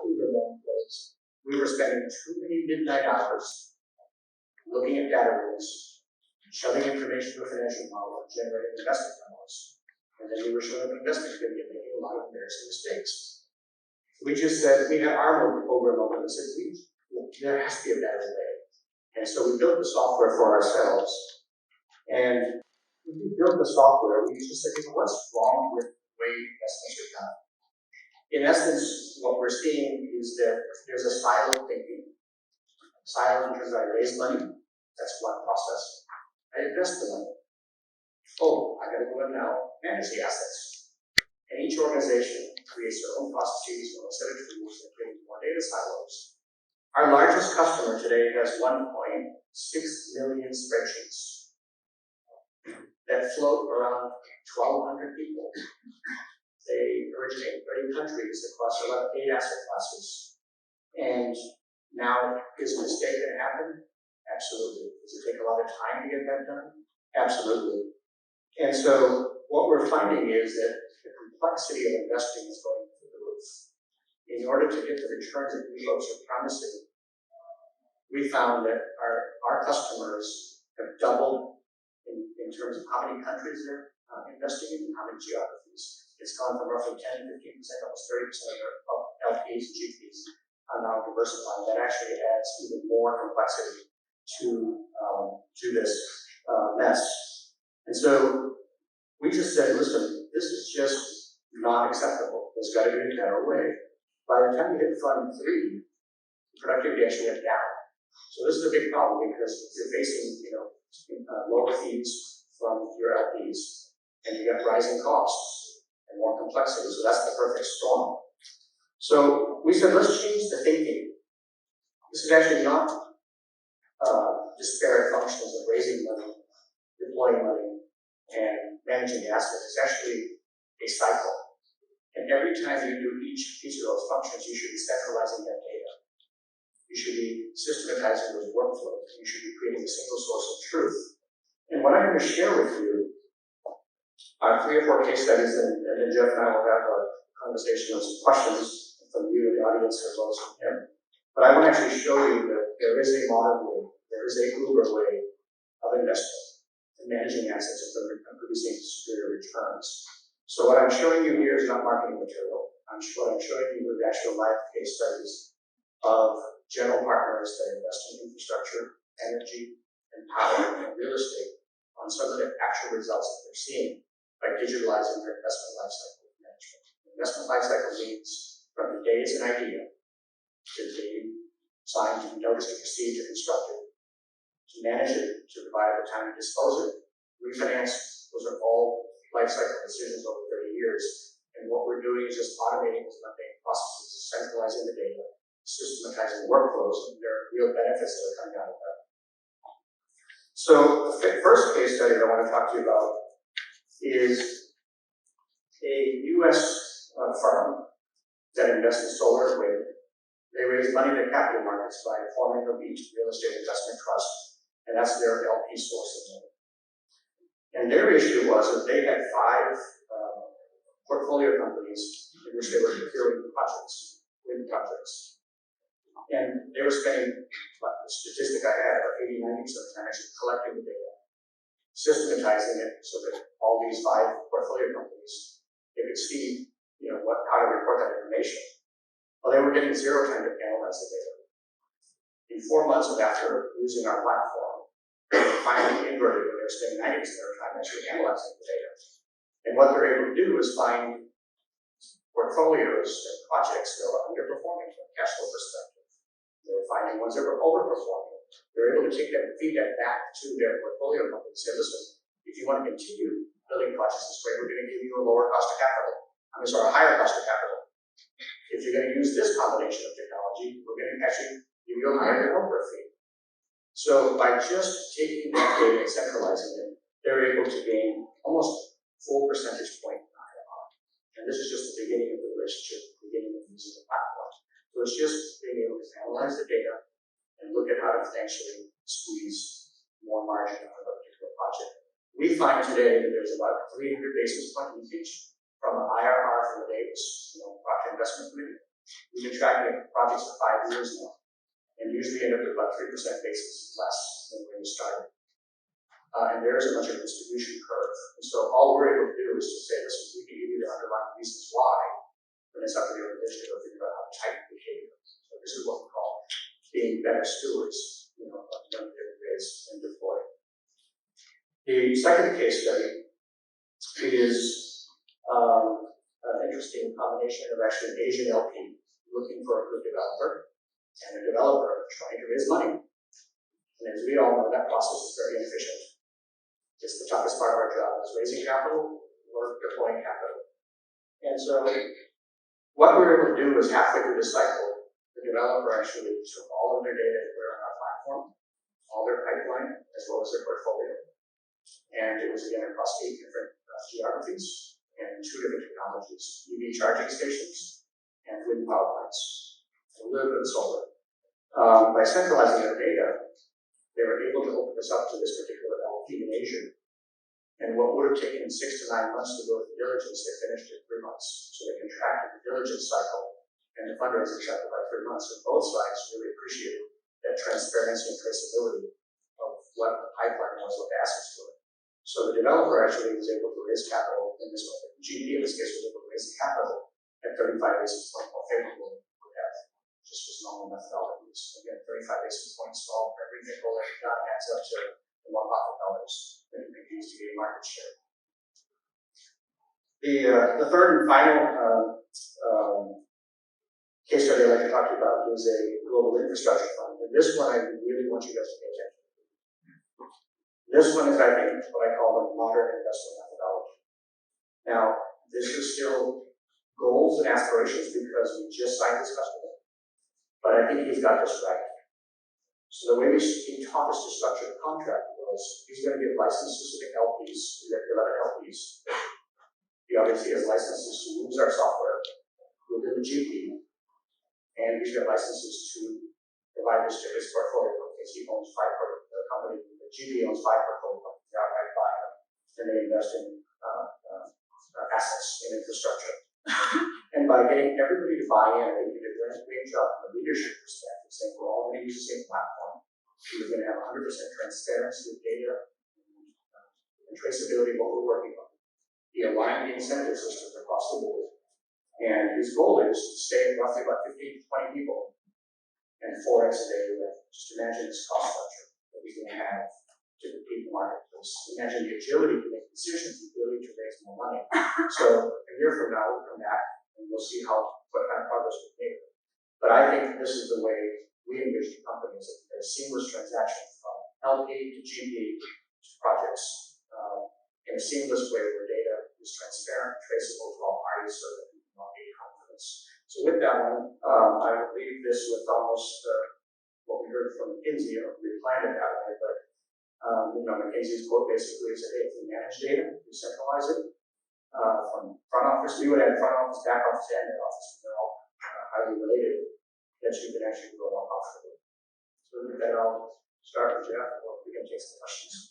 Uber loan was we were spending too many midnight hours looking at data rooms, shoving information to a financial model, and generating investment memos. And then we were showing up investment activity and making a lot of embarrassing mistakes. We just said, we had our Uber moment and said, there has to be a better way. And so we built the software for ourselves. And when we built the software, we just said, what's wrong with the way investments are done? In essence, what we're seeing is that there's a siloed thinking. Siloed because I raise money, that's one process. I invest the money. Oh, I gotta go in now, manage the assets. And each organization creates their own processes, their own set of tools, that create more data silos. Our largest customer today has 1.6 million spreadsheets that float around 1,200 people. They originate in 30 countries across 8 asset classes. And now, is a mistake going to happen? Absolutely. Does it take a lot of time to get that done? Absolutely. And so, what we're finding is that the complexity of investing is going through the roof. In order to get the returns that you folks are promising, we found that our customers have doubled in terms of how many countries they're investing in and how many geographies. It's gone from roughly 10 to 15%, almost 30% of LPs and GPs are now diversifying. That actually adds even more complexity to this mess. And so we just said, listen, this is just not acceptable. There's got to be a better way. By the time you hit fund 3, the productivity actually went down. So this is a big problem because you're facing, lower fees from your LPs, and you got rising costs and more complexity. So that's the perfect storm. So we said, let's change the thinking. This is actually not disparate functions of raising money, deploying money, and managing the assets. It's actually a cycle. And every time you do each piece of those functions, you should be centralizing that data. You should be systematizing those workflows. You should be creating a single source of truth. And what I'm going to share with you are 3 or 4 case studies, and then Jeff and I will have a conversation with some questions from you, the audience, as well as from him. But I want to actually show you that there is a modern way, there is a Uber way of investing and managing assets and producing superior returns. So what I'm showing you here is not marketing material. What I'm showing you are actual live case studies of general partners that invest in infrastructure, energy, and power, and real estate on some of the actual results that they're seeing by digitalizing their investment lifecycle management. Investment lifecycle means from the day it's an idea to the day you sign, to notice, to proceed, to construct it, to manage it, to provide the time to dispose it, refinance. Those are all lifecycle decisions over 30 years. And what we're doing is just automating those mundane processes, centralizing the data, systematizing workflows, and there are real benefits that are coming out of that. So the first case study that I want to talk to you about is a U.S. firm that invests in solar and wind. They raise money in the capital markets by forming a REIT, real estate investment trust, and that's their LP source of money. And their issue was that they had 5 portfolio companies in which they were procuring projects, wind projects. And they were spending, the statistic I had, about 80-90% of the time actually collecting the data, systematizing it so that all these 5 portfolio companies, they could see, how to report that information. Well, they were getting 0 time to analyze the data. In 4 months of after using our platform, they were finally inverted when they were spending 90% of their time actually analyzing the data. And what they're able to do is find portfolios and projects that were underperforming from a cash flow perspective. They were finding ones that were overperforming. They're able to take that and feed that back to their portfolio company and say, listen, if you want to continue building projects this way, we're going to give you a lower cost of capital. A higher cost of capital. If you're going to use this combination of technology, we're going to actually give you a higher developer fee. So by just taking that data and centralizing it, they're able to gain almost full percentage point IRR. And this is just the beginning of the relationship, the beginning of using the platform. So it's just being able to analyze the data and look at how to potentially squeeze more margin out of a particular project. We find today that there's about 300 basis point leakage from an IRR from the day it was brought to investment committee We've been tracking projects for 5 years now, and usually end up with about 3% basis less than when we started. And there's a much of a distribution curve. And so all we're able to do is to say, listen, we can give you the underlying reasons why, and it's up to the organization to go figure out how to tighten behavior. So this is what we call being better stewards, of money that we raise and deploy. The second case study is an interesting combination of actually an Asian LP looking for a good developer and a developer trying to raise money. And as we all know, that process is very inefficient. It's the toughest part of our job is raising capital or deploying capital. And so what we were able to do was halfway through the cycle, the developer actually took all of their data and put it on our platform, all their pipeline, as well as their portfolio. And it was again across 8 different geographies and 2 different technologies, EV charging stations and wind power plants, a little bit of solar. By centralizing their data, they were able to open this up to this particular LP in Asia. And what would have taken 6 to 9 months to go through diligence, they finished in 3 months. So they contracted the diligence cycle and the fundraising cycle by 3 months. And both sides really appreciated that transparency and traceability of what the pipeline was, what the assets were. So the developer actually was able to raise capital in this way. The GP in this case was able to raise the capital at 35 basis points more favorable than we would have just with normal methodologies. Again, 35 basis points all every nickel every dime adds up to the more profit dollars that you can use to gain market share. The third and final case study I'd like to talk to you about is a global infrastructure fund. And this one I really want you guys to pay attention to. This one is, I think, what I call the modern investment methodology. Now, this is still goals and aspirations because we just signed this customer, but I think he's got this right. So the way he taught us to structure the contract was he's going to give licenses to the LPs, we have 11 LPs. He obviously has licenses to use our software within the GP, and he's got licenses to provide this to his portfolio because he owns 5 companies. The GP owns 5 portfolio companies outright by them, and they invest in assets in infrastructure. And by getting everybody to buy in, they did a great job from a leadership perspective, saying we're all going to use the same platform. We're going to have 100% transparency of data and traceability of what we're working on. He aligned the incentive systems across the board. And his goal is to stay roughly about 15 to 20 people and 4x a day with. Just imagine this cost structure that we can have to compete in the marketplace. Imagine the agility to make decisions, the ability to raise more money. So a year from now, we'll come back and we'll see what kind of progress we've made. But I think this is the way we envision companies, that there's seamless transaction from LP to GP to projects in a seamless way where data is transparent, traceable to all parties so that we can all gain confidence. So with that one, I will leave this with almost what we heard from McKinsey, we planned it that way, but McKinsey's quote basically is that hey, if we manage data, we centralize it from front office, we would have front office, back office, and mid office. They're all highly related, that you can actually grow more profitably. So with that, I'll start with Jeff, and we can take some questions.